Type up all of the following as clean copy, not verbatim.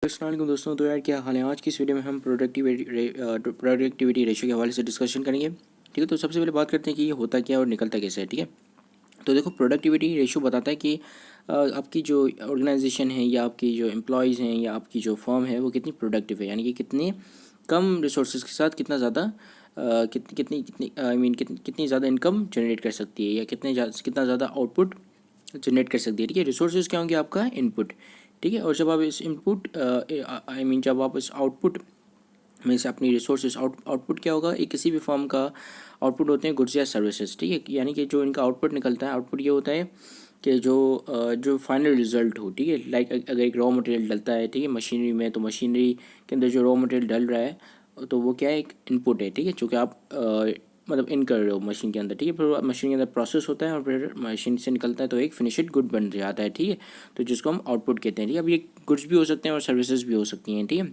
अस्सलाम वालेकुम दोस्तों। तो यार क्या हाल है। आज की इस वीडियो में हम प्रोडक्टिविटी रेशियो के हवाले से डिस्कशन करेंगे। ठीक है, तो सबसे पहले बात करते हैं कि ये होता क्या है और निकलता कैसे है। ठीक है, तो देखो प्रोडक्टिविटी रेशियो बताता है कि आपकी जो ऑर्गेनाइजेशन है या आपकी जो एम्प्लॉयज़ हैं या आपकी जो फर्म है वो कितनी प्रोडक्टिव है, यानी कि कितने कम रिसोर्सेज के साथ कितना ज़्यादा कितनी कितनी आई मीन कितनी ज़्यादा इनकम जनरेट कर सकती है या कितना ज़्यादा आउटपुट जनरेट कर सकती है। ठीक है, रिसोर्सेज क्या होंगे, आपका इनपुट। ठीक है, और जब आप इस इनपुट जब आप इस आउटपुट में से अपनी रिसोर्सेज आउटपुट क्या होगा, एक किसी भी फॉर्म का आउटपुट होते हैं गुड्स या सर्विसेज। ठीक है, यानी कि जो इनका आउटपुट निकलता है, आउटपुट ये होता है कि जो फाइनल रिजल्ट हो। ठीक है, लाइक अगर एक रॉ मटेरियल डलता है, ठीक है, मशीनरी में, तो मशीनरी के अंदर जो रॉ मटेरियल डल रहा है तो वो क्या है, एक इनपुट है। ठीक है, जो कि आप मतलब इन कर रहे हो मशीन के अंदर। ठीक है, फिर मशीन के अंदर प्रोसेस होता है और फिर मशीन से निकलता है तो एक फिनिश्ड गुड बन जाता है। ठीक है, तो जिसको हम आउटपुट कहते हैं। ठीक है, अब ये गुड्स भी हो सकते हैं और सर्विसेज भी हो सकती हैं। ठीक है,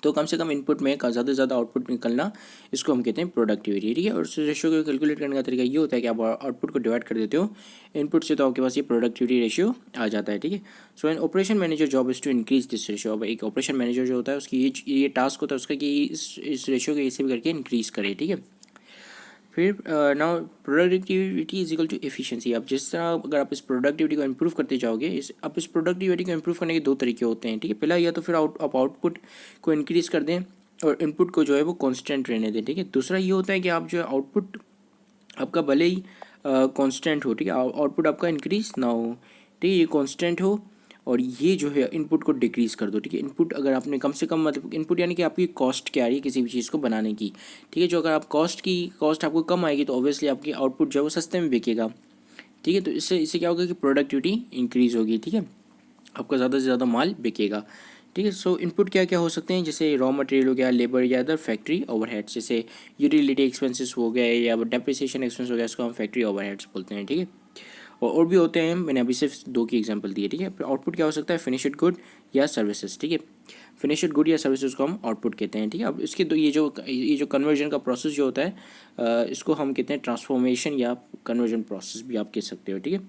तो कम से कम इनपुट में ज़्यादा से ज़्यादा आउटपुट निकलना, इसको हम कहते हैं प्रोडक्टिविटी। ठीक है, और उस रेशियो को कैलकुलेट करने का तरीका ये होता है कि आप आउटपुट को डिवाइड कर देते हो इनपुट से, तो आपके पास ये प्रोडक्टिविटी रेशियो आ जाता है। ठीक है, so an operation manager job is to increase this ratio. अब एक ऑपरेशन मैनेजर जो होता है उसकी ये टास्क होता है उसका कि इस रेशियो को ऐसे भी करके इंक्रीज़ करे। ठीक है, फिर now productivity is equal to efficiency. अब जिस तरह अगर आप इस प्रोडक्टिविटी को इंप्रूव करते जाओगे, इस प्रोडक्टिविटी को इंप्रूव करने के दो तरीके होते हैं। ठीक है, पहला या तो फिर आप आउटपुट को इंक्रीज़ कर दें और इनपुट को जो है वो कांस्टेंट रहने दें। ठीक है, दूसरा ये होता है कि आप जो है आउटपुट आपका भले ही कांस्टेंट हो, ठीक है, आउटपुट आपका इंक्रीज ना हो। ठीक है, ये कांस्टेंट हो और ये जो है इनपुट को डिक्रीज़ कर दो। ठीक है, इनपुट अगर आपने कम से कम, मतलब इनपुट यानी कि आपकी कॉस्ट क्या आ रही है किसी भी चीज़ को बनाने की। ठीक है, जो अगर आप कॉस्ट आपको कम आएगी तो ऑब्वियसली आपकी आउटपुट जो है वो सस्ते में बिकेगा। ठीक है, तो इससे क्या होगा कि प्रोडक्टिविटी इंक्रीज़ होगी। ठीक है, आपका ज़्यादा से ज़्यादा माल बिकेगा। ठीक है, सो इनपुट क्या क्या हो सकते हैं, जैसे रॉ मटेरियल हो गया, लेबर या अदर फैक्ट्री ओवरहेड्स, जैसे यूटिलिटी एक्सपेंसेस हो गए या डेप्रिसिएशन एक्सपेंस हो गया, इसको हम फैक्ट्री ओवरहेड्स बोलते हैं। ठीक है, और भी होते हैं, मैंने अभी सिर्फ दो की एग्जांपल दी है। ठीक है, आउटपुट क्या हो सकता है, फिनिश्ड गुड या सर्विसेज। ठीक है, फिनिश्ड गुड या सर्विसेज को हम आउटपुट कहते हैं। ठीक है, अब इसके दो ये जो कन्वर्जन का प्रोसेस जो होता है इसको हम कहते हैं ट्रांसफॉर्मेशन या कन्वर्जन प्रोसेस भी आप कह सकते हो। ठीक है,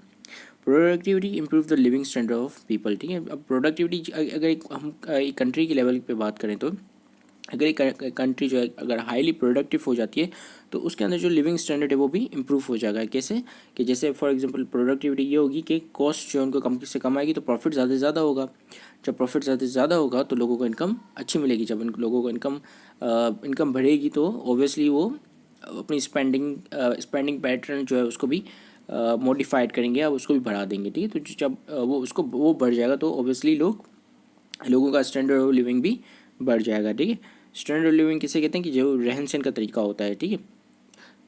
productivity improve the living standard of people. ठीक है, अब प्रोडक्टिविटी अगर हम एक कंट्री की लेवल पे बात करें, तो अगर एक कंट्री जो है अगर हाईली प्रोडक्टिव हो जाती है तो उसके अंदर जो लिविंग स्टैंडर्ड है वो भी इम्प्रूव हो जाएगा। कैसे कि जैसे फॉर एग्जांपल प्रोडक्टिविटी ये होगी कि कॉस्ट जो है उनको कम से कम आएगी तो प्रॉफिट ज़्यादा से ज़्यादा होगा। जब प्रॉफिट ज़्यादा से ज़्यादा होगा तो लोगों को इनकम अच्छी मिलेगी। जब लोगों को इनकम बढ़ेगी तो ऑब्वियसली वो अपनी स्पेंडिंग पैटर्न जो है उसको भी मॉडिफाइड करेंगे या उसको भी बढ़ा देंगे। ठीक है, तो जब वो बढ़ जाएगा तो ऑब्वियसली लोगों का स्टैंडर्ड ऑफ लिविंग भी बढ़ जाएगा। ठीक है, स्टैंडर्ड ऑफ लिविंग किसे कहते हैं कि जो रहन सहन का तरीका होता है। ठीक है,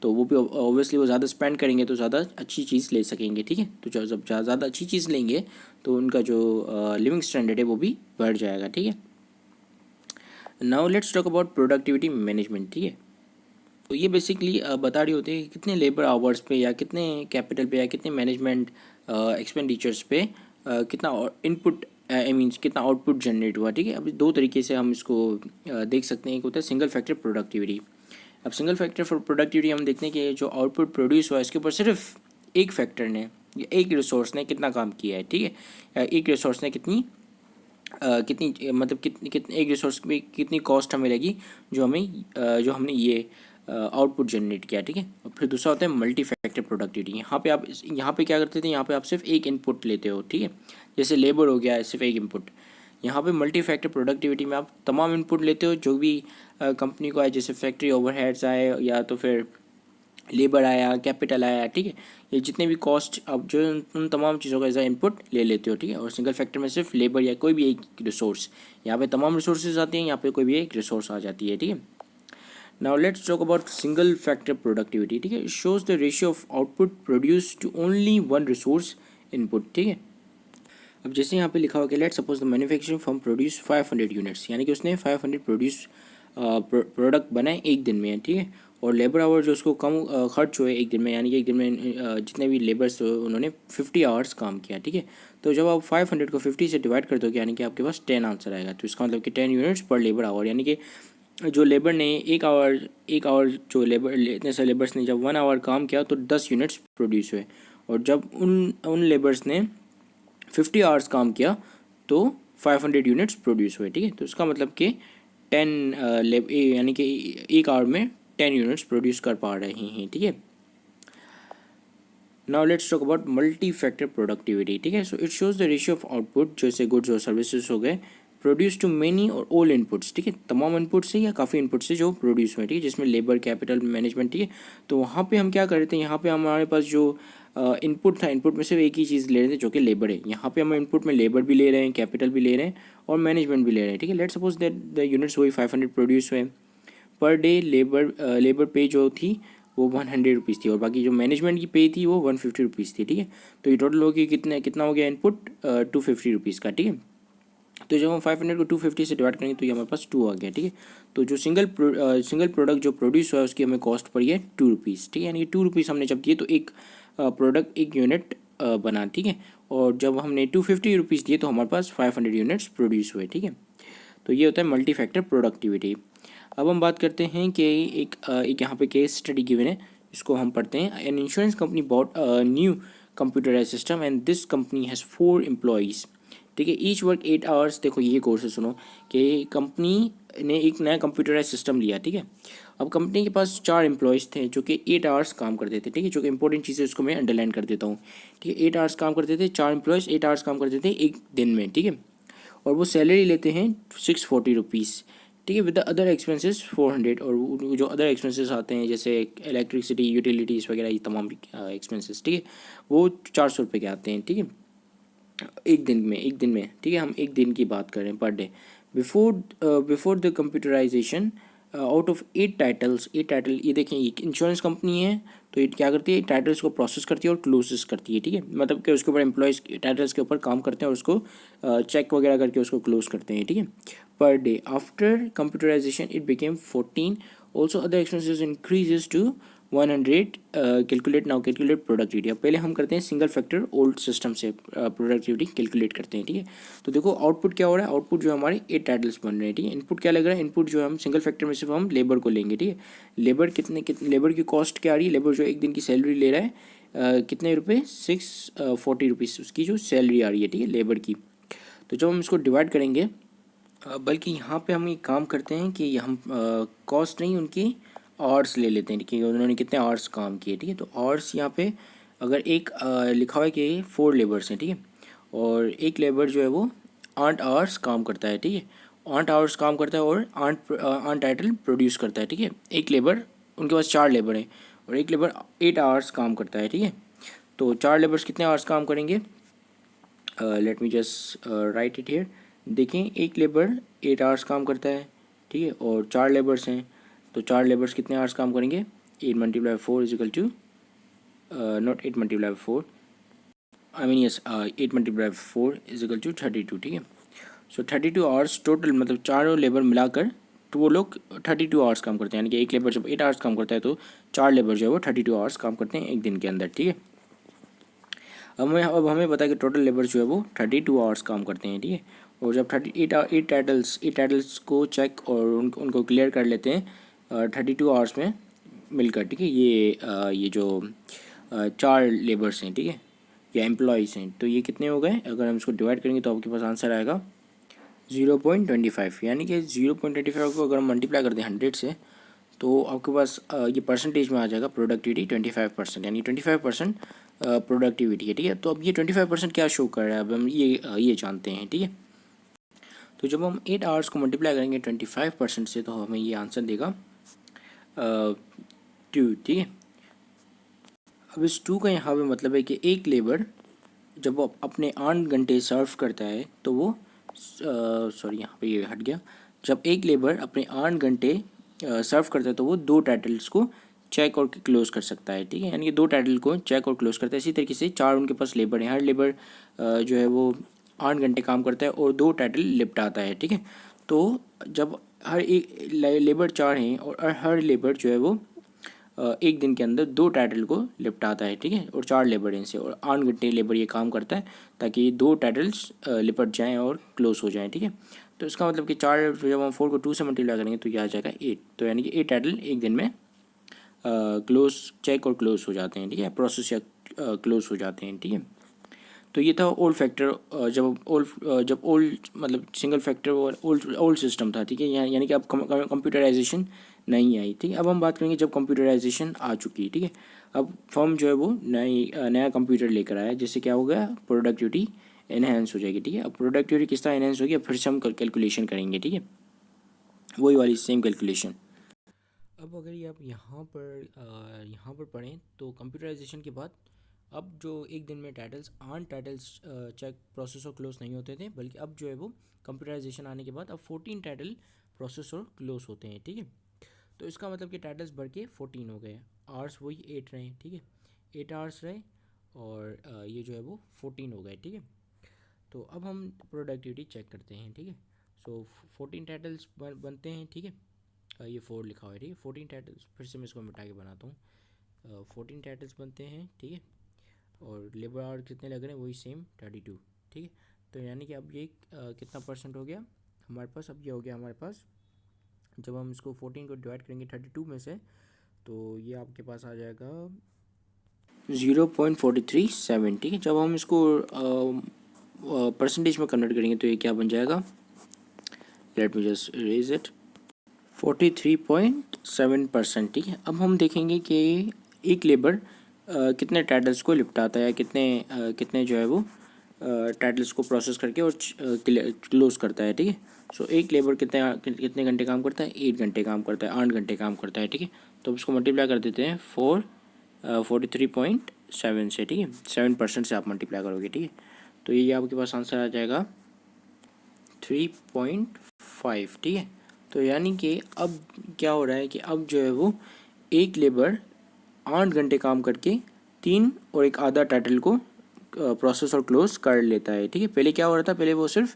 तो वो भी ऑब्वियसली वो ज़्यादा स्पेंड करेंगे तो ज़्यादा अच्छी चीज़ ले सकेंगे। ठीक है, तो जब ज़्यादा अच्छी चीज़ लेंगे तो उनका जो लिविंग स्टैंडर्ड है वो भी बढ़ जाएगा। ठीक है, now let's talk about productivity management. ठीक है, तो ये बेसिकली बता रही होती है कि कितने लेबर आवर्स पे या कितने कैपिटल पे या कितने मैनेजमेंट एक्सपेंडिचर्स पे कितना इनपुट आई मीन्स कितना आउटपुट जनरेट हुआ। ठीक है, अब दो तरीके से हम इसको देख सकते हैं। एक होता है सिंगल फैक्टर प्रोडक्टिविटी। अब सिंगल फैक्टर फॉर प्रोडक्टिविटी हम देखते हैं कि जो आउटपुट प्रोड्यूस हुआ इसके ऊपर सिर्फ एक फैक्टर ने या एक रिसोर्स ने कितना काम किया है। ठीक है, या एक रिसोर्स ने कितनी मतलब कितनी एक रिसोर्स पे कितनी कॉस्ट हमें लगी जो हमने ये आउटपुट जनरेट किया। ठीक है, और फिर दूसरा होता है मल्टी फैक्टर प्रोडक्टिविटी। यहाँ पे क्या करते थे, यहाँ पे आप सिर्फ एक इनपुट लेते हो। ठीक है, जैसे लेबर हो गया सिर्फ एक इनपुट। यहाँ पे मल्टी फैक्टर प्रोडक्टिविटी में आप तमाम इनपुट लेते हो जो भी कंपनी को आए, जैसे फैक्ट्री ओवरहेड्स आए या तो फिर लेबर आया, कैपिटल आया। ठीक है, ये जितने भी कॉस्ट आप जो उन तमाम चीज़ों का एज इनपुट ले लेते हो। ठीक है, और सिंगल फैक्टर में सिर्फ लेबर या कोई भी एक रिसोर्स, यहाँ पे तमाम रिसोर्सेज आती हैं, यहाँ पे कोई भी एक रिसोर्स आ जाती है। ठीक है, now let's talk about single factor productivity. ठीक है, it shows the ratio of output produce to only one resource input. ठीक है, अब जैसे यहाँ पे लिखा हुआ कि let suppose the manufacturing firm produce 500 units, यानी कि उसने 500 प्रोडक्ट बनाए एक दिन में। ठीक है, और लेबर आवर जो उसको कम खर्च हुए एक दिन में, यानी कि एक दिन में जितने भी लेबर्स उन्होंने 50 आवर्स काम किया। ठीक है, तो जब आप 500 को 50 से डिवाइड कर दोगे यानी कि आपके पास 10 आंसर आएगा। तो इसका मतलब कि 10 यूनिट्स पर लेबर आवर, यानी कि जो लेबर ने एक आवर जो इतने सारे लेबर्स ने जब 1 आवर काम किया तो 10 यूनिट्स प्रोड्यूस हुए। और जब उन लेबर्स ने 50 आवर्स काम किया तो 500 यूनिट्स प्रोड्यूस हुए, ठीक है। तो इसका मतलब कि 10 यानी कि एक आवर में 10 यूनिट्स प्रोड्यूस कर पा रहे हैं, ठीक है। Now let's talk about multi factor productivity, ठीक है। So it shows the ratio of output, जैसे गुड्स और सर्विसेज हो गए, प्रोड्यूस टू मेनी और ऑल इनपुट्स, ठीक है, तमाम इनपुट से या काफ़ी इनपुट से जो प्रोड्यूस हुए, ठीक है, जिसमें लेबर, कैपिटल, मैनेजमेंट, ठीक है। तो वहाँ पे हम क्या कर रहे थे, यहाँ पे हमारे पास जो इनपुट था, इनपुट में सिर्फ एक ही चीज़ ले रहे थे जो कि लेबर है। यहाँ पे हम इनपुट में लेबर भी ले रहे हैं, कैपिटल भी ले रहे हैं और मैनेजमेंट भी ले रहे हैं, ठीक है। Let's suppose that the units हुई 500 प्रोड्यूस हुए पर डे। लेबर पे जो थी वो 100 रुपीज़ थी और बाकी जो मैनेजमेंट की पे थी वो 150 रुपीज़ थी, ठीक है। तो ये टोटल हो गया कितना हो गया इनपुट 250 रुपीज़ का, ठीक है। तो जब हम 500 को 250 से डिवाइड करेंगे तो ये हमारे पास 2 आ गया, ठीक है। तो जो सिंगल प्रोडक्ट जो प्रोड्यूस हुआ है उसकी हमें कॉस्ट पड़ी है 2 रुपीज़, ठीक है। यानी कि 2 रुपीज़ हमने जब दिए तो एक प्रोडक्ट एक यूनिट बना, ठीक है। और जब हमने 250 रुपीज़ दिए तो हमारे पास 500 यूनिट्स प्रोड्यूस हुए, ठीक है। तो ये होता है मल्टी फैक्टर प्रोडक्टिविटी। अब हम बात करते हैं कि एक यहाँ पे केस स्टडी गिवन है, इसको हम पढ़ते हैं। An insurance company bought new computerise system and this company has 4 employees, ठीक है, ईच वर्क 8 आवर्स। देखो ये कोर्स है, सुनो कि कंपनी ने एक नया कंप्यूटराइज सिस्टम लिया, ठीक है। अब कंपनी के पास 4 एम्प्लॉयज़ थे जो कि 8 आवर्स काम करते थे, ठीक है। जो कि इंपॉर्टेंट चीज़ है उसको मैं अंडरलाइन कर देता हूँ, ठीक है। 8 आवर्स काम करते थे, 4 एम्प्लॉयज़ 8 आवर्स काम करते थे एक दिन में, ठीक है। और वो सैलरी लेते हैं 640 रुपीज़, ठीक है, विद द अदर एक्सपेंसेस 400। और जो अदर एक्सपेंसेस आते हैं जैसे इलेक्ट्रिसिटी, यूटिलिटीज़ वगैरह, ये तमाम एक्सपेंसेस, ठीक है, वो 400 रुपये के आते हैं, ठीक है, एक दिन में, ठीक है। हम एक दिन की बात कर रहे हैं, per day. Before the computerization out of 8 titles, 8 title, ये देखें ये इंश्योरेंस कंपनी है तो ये क्या करती है, टाइटल्स को प्रोसेस करती है और क्लोजेस करती है, ठीक है। मतलब कि उसके ऊपर एम्प्लॉयज़ टाइटल्स के ऊपर काम करते हैं और उसको चेक वगैरह करके उसको क्लोज करते हैं, ठीक है, per day. After computerization it became 14। Also other expenses increases to 100। Calculate now calculate productivity. अब पहले हम करते हैं सिंगल फैक्टर ओल्ड सिस्टम से प्रोडक्टिविटी कैलकुलेट करते हैं, ठीक है। तो देखो आउटपुट क्या हो रहा है, आउटपुट जो हमारे 8 टाइटल्स बन रहे हैं, ठीक है। इनपुट क्या लग रहा है, इनपुट जो हम सिंगल फैक्टर में सिर्फ हम लेबर को लेंगे, ठीक है। लेबर कितने लेबर की कॉस्ट क्या आ रही है, लेबर जो एक दिन की सैलरी ले रहा है कितने रुपये, 640 रुपीज़ उसकी जो सैलरी आ रही है, ठीक है, लेबर की। तो जब हम इसको डिवाइड करेंगे, बल्कि यहाँ पे हम एक काम करते हैं कि हम कॉस्ट नहीं उनकी आवर्स ले लेते हैं कि उन्होंने कितने आवर्स काम किए, ठीक है। तो आवर्स यहाँ पे अगर एक लिखा हुआ है कि 4 लेबर्स हैं, ठीक है, और एक लेबर जो है वो 8 आवर्स काम करता है, ठीक है, 8 आवर्स काम करता है और 8 टाइटल प्रोड्यूस करता है, ठीक है। एक लेबर, उनके पास 4 लेबर हैं और एक लेबर 8 आवर्स काम करता है, ठीक है। तो 4 लेबर्स कितने आवर्स काम करेंगे, late me just right it here. देखें एक लेबर 8 आवर्स काम करता है, ठीक है, और 4 लेबर्स हैं, तो 4 लेबर्स कितने आवर्स काम करेंगे, 8 multiply 4 is equal to not 8 multiply 4, I mean yes 8 multiply 4 is equal to 32, ठीक है। सो 32 आवर्स टोटल, मतलब चारों लेबर मिलाकर तो वो लोग 32 आवर्स काम करते हैं। यानी कि एक लेबर जब 8 आवर्स काम करता है तो 4 लेबर जो है वो 32 आवर्स काम करते हैं एक दिन के अंदर, ठीक है। अब हमें पता है कि टोटल लेबर जो है वो 32 आवर्स काम करते हैं, ठीक है। और जब 8 टाइटल्स को चेक और उनको क्लियर कर लेते हैं 32 आवर्स में मिलकर, ठीक है। ये जो 4 लेबर्स हैं, ठीक है, या एम्प्लॉयज़ हैं, तो ये कितने हो गए, अगर हम इसको डिवाइड करेंगे तो आपके पास आंसर आएगा 0.25। यानी कि 0.25 को अगर हम मल्टीप्लाई कर दें 100 से तो आपके पास ये परसेंटेज में आ जाएगा प्रोडक्टिविटी 25%, यानी 25% प्रोडक्टिविटी है, ठीक है। तो अब ये 25% क्या शो कर रहा है, अब हम ये जानते हैं, ठीक है। तो जब हम 8 आवर्स को मल्टीप्लाई करेंगे 25% से तो हमें ये आंसर देगा 2, ठीक है। अब इस 2 का यहाँ पे मतलब है कि एक लेबर जब वो अपने 8 घंटे सर्व करता है तो वो सॉरी यहाँ पे ये हट गया, जब एक लेबर अपने 8 घंटे सर्व करता है तो वो 2 टाइटल्स को चेक और क्लोज कर सकता है, ठीक है। यानी कि 2 टाइटल को चेक और क्लोज करता है। इसी तरीके से 4 उनके पास लेबर है, हर लेबर जो है वो 8 घंटे काम करता है और 2 टाइटल निपटाता है, ठीक है। तो जब हर एक लेबर 4 हैं और हर लेबर जो है वो एक दिन के अंदर 2 टाइटल को निपटाता है, ठीक है, और 4 लेबर इनसे, और 8 घंटे लेबर ये काम करता है ताकि 2 टाइटल्स लिपट जाएँ और क्लोज हो जाएँ, ठीक है। तो इसका मतलब कि 4, जब हम 4 को 2 से मल्टीप्लाई करेंगे तो ये आ जाएगा 8। तो यानी कि 8 टाइटल एक दिन में क्लोज चेक और क्लोज हो जाते हैं, ठीक है, प्रोसेस या क्लोज हो जाते हैं, ठीक है। तो ये था ओल्ड फैक्टर, जब ओल्ड मतलब सिंगल फैक्टर और ओल्ड सिस्टम था, ठीक है। यानी कि अब कंप्यूटराइजेशन नहीं आई, ठीक है। अब हम बात करेंगे जब कंप्यूटराइजेशन आ चुकी है, ठीक है। अब फर्म जो है वो नया कंप्यूटर लेकर आया, जिससे क्या हो गया, प्रोडक्टिविटी एनहेंस हो जाएगी, ठीक है। अब प्रोडक्टिविटी किस तरह एनहेंस होगी, अब फिर से हम कैलकुलेशन करेंगे, ठीक है, वही वाली सेम कैलकुलेशन। अब अगर ये आप यहाँ पर पढ़ें तो कंप्यूटराइजेशन के बाद अब जो एक दिन में टाइटल्स चेक प्रोसेस और क्लोज नहीं होते थे, बल्कि अब जो है वो कंप्यूटराइजेशन आने के बाद अब 14 टाइटल प्रोसेस और क्लोज होते हैं, ठीक है। तो इसका मतलब कि टाइटल्स बढ़ के 14 हो गए, आवर्स वही 8 रहे, ठीक है, 8 आवर्स रहे, और ये जो है वो 14 हो गए, ठीक है। तो अब हम प्रोडक्टिविटी चेक करते हैं, ठीक है। सो 14 टाइटल्स बनते हैं, ठीक है। ये 4 लिखा हुआ है, ठीक है। 14 टाइटल्स, फिर से मैं इसको मिटा के बनाता हूँ। 14 टाइटल्स बनते हैं, ठीक है, और लेबर आवर कितने लग रहे हैं, वही सेम 32, ठीक है। तो यानी कि अब ये कितना परसेंट हो गया हमारे पास, अब ये हो गया हमारे पास, जब हम इसको 14 को डिवाइड करेंगे 32 में से, तो ये आपके पास आ जाएगा 0.437, ठीक है। जब हम इसको परसेंटेज में कन्वर्ट करेंगे तो ये क्या बन जाएगा, let me just raise it, 43.7%, ठीक है। अब हम देखेंगे कि एक लेबर कितने टाइटल्स को निपटाता है, कितने जो है वो टाइटल्स को प्रोसेस करके और क्लोज करता है, ठीक है। सो एक लेबर कितने घंटे काम करता है, 8 घंटे काम करता है, 8 घंटे काम करता है, ठीक है। तो इसको मल्टीप्लाई कर देते हैं 43.7 से, ठीक है, 7% से आप मल्टीप्लाई करोगे, ठीक है। तो ये आपके पास आंसर आ जाएगा 3.5, ठीक है। तो यानी कि अब क्या हो रहा है कि अब जो है वो एक लेबर 8 घंटे काम करके 3 और एक आधा टाइटल को प्रोसेस और क्लोज कर लेता है, ठीक है। पहले क्या हो रहा था, पहले वो सिर्फ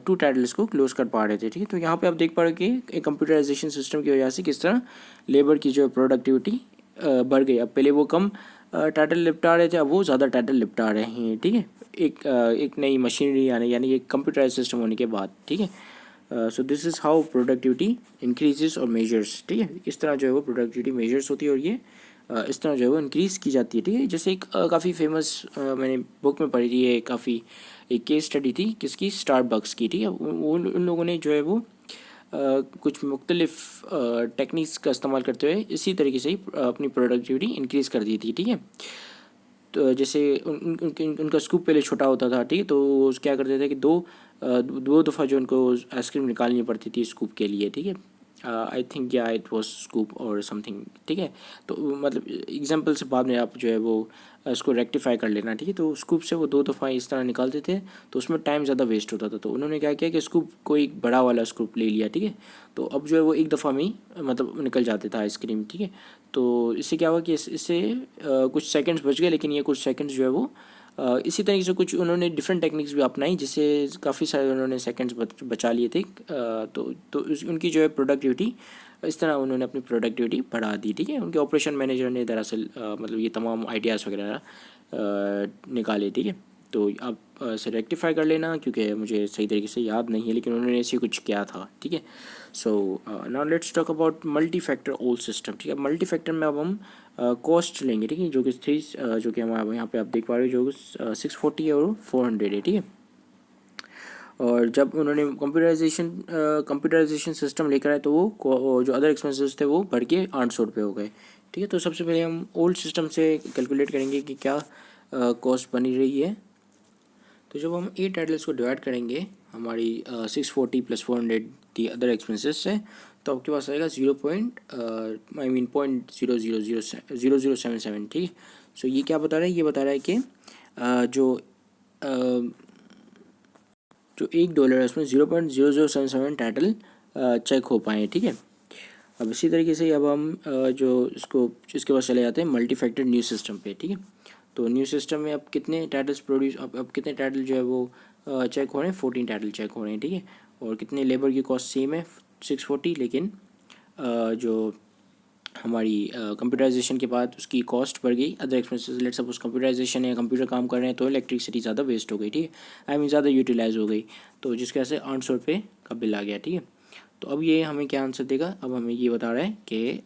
2 टाइटल्स को क्लोज कर पा रहे थे, ठीक है। तो यहाँ पे आप देख पा रहे हो कि एक कंप्यूटराइजेशन सिस्टम की वजह से किस तरह लेबर की जो प्रोडक्टिविटी बढ़ गई। अब पहले वो कम टाइटल निपटा रहे थे, अब वो ज़्यादा टाइटल निपटा रहे हैं, ठीक है। एक नई मशीनरी आने यानी एक कंप्यूटराइज सिस्टम होने के बाद, ठीक है। So this is how productivity increases और मेजर्स, ठीक है। इस तरह जो है वो प्रोडक्टिविटी मेजर्स होती है, और ये इस तरह जो है वो इंक्रीज़ की जाती है, ठीक है। जैसे एक काफ़ी फेमस मैंने बुक में पढ़ी थी, ये काफ़ी एक केस स्टडी थी किसकी, स्टारबक्स की, ठीक है। वो उन लोगों ने जो है वो कुछ मुख्तलिफ टेक्निक्स का इस्तेमाल करते हुए इसी तरीके से ही अपनी प्रोडक्टिविटी इंक्रीज़ कर दी थी, ठीक है। तो जैसे उनका स्कूप पहले छोटा होता था, ठीक है, तो वो क्या करते थे कि दो दफ़ा जो उनको आइसक्रीम निकालनी पड़ती थी स्कूप के लिए, ठीक है। आई थिंक या इट वाज स्कूप और समथिंग, ठीक है। तो मतलब एग्जांपल से बाद में आप जो है वो इसको रेक्टिफाई कर लेना, ठीक है। तो स्कूप से वो 2 दफ़ा इस तरह निकालते थे, तो उसमें टाइम ज़्यादा वेस्ट होता था। तो उन्होंने क्या किया कि स्कूप को एक बड़ा वाला स्कूप ले लिया, ठीक है। तो अब जो है वो एक दफ़ा में ही मतलब निकल जाते था आइसक्रीम, ठीक है। तो इससे क्या हुआ कि इससे कुछ सेकंड्स बच गए, लेकिन ये कुछ सेकंड्स जो है वो इसी तरीके से कुछ उन्होंने डिफरेंट टेक्निक्स भी अपनाई, जिससे काफ़ी सारे उन्होंने सेकंड्स बचा लिए थे। उनकी जो है प्रोडक्टिविटी, इस तरह उन्होंने अपनी प्रोडक्टिविटी बढ़ा दी, ठीक है। उनके ऑपरेशन मैनेजर ने दरअसल मतलब ये तमाम आइडियाज़ वगैरह निकाले, ठीक है। तो आप इसे रेक्टिफाई कर लेना, क्योंकि मुझे सही तरीके से याद नहीं है, लेकिन उन्होंने ऐसे कुछ किया था, ठीक है। So now let's talk about multi factor old system, ठीक है। मल्टी फैक्टर में अब हम कॉस्ट लेंगे, ठीक है, जो कि जो कि हमारे यहाँ पे आप देख पा रहे हो, जो 640 है और 400 है, ठीक है। और जब उन्होंने कंप्यूटराइजेशन सिस्टम लेकर आए, तो वो जो अदर एक्सपेंसेस थे वो बढ़ के 800 रुपये हो गए, ठीक है। तो सबसे पहले हम ओल्ड सिस्टम से कैलकुलेट करेंगे कि क्या कॉस्ट बनी रही है। तो जब हम 8 टाइटल्स को डिवाइड करेंगे हमारी 640 प्लस 400 दी अदर एक्सपेंसेस से, तो आपके पास आएगा 0.0077, ठीक है। सो ये क्या बता रहा है, ये बता रहा है कि जो $1 है उसमें 0.0077 टाइटल चेक हो पाए, ठीक है। अब इसी तरीके से अब हम इसके पास चले जाते हैं मल्टी फैक्टर न्यू सिस्टम पे, ठीक है। तो न्यू सिस्टम में अब कितने टाइटल्स अब कितने टाइटल जो है वो चेक हो रहे हैं, 14 टाइटल चेक हो रहे हैं, ठीक है। और कितने लेबर की कॉस्ट सेम है 640, लेकिन जो हमारी कंप्यूटराइजेशन के बाद उसकी कॉस्ट बढ़ गई, other expenses, let's suppose computerization है, कंप्यूटर काम कर रहे हैं, तो इलेक्ट्रिसिटी ज़्यादा वेस्ट हो गई, ठीक है, आई मीन ज़्यादा यूटिलाइज हो गई, तो जिसकी वजह से 800 रुपये का बिल आ गया, ठीक है। तो अब ये हमें क्या आंसर देगा, अब हमें ये बता रहा है कि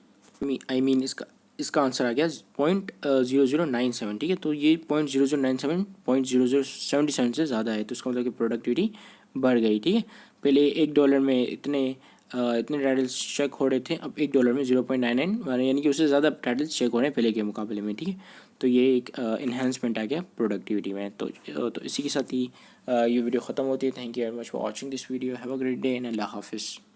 आई मीन इसका इसका आंसर आ गया 0.0097, ठीक है। तो ये 0.0097 0.0077 से ज़्यादा है, तो इसका मतलब कि प्रोडक्टिविटी बढ़ गई, ठीक है। पहले $1 में इतने टाइटल्स चेक हो रहे थे, अब $1 में 0.99, यानी कि उससे ज़्यादा टाइटल्स चेक हो रहे हैं पहले के मुकाबले में, ठीक है। तो ये एक इन्हेंसमेंट आ गया प्रोडक्टिविटी में। तो इसी के साथ ही ये वीडियो ख़त्म होती है। Thank you very much for watching this video. Have a great day and अल्लाह हाफिज़।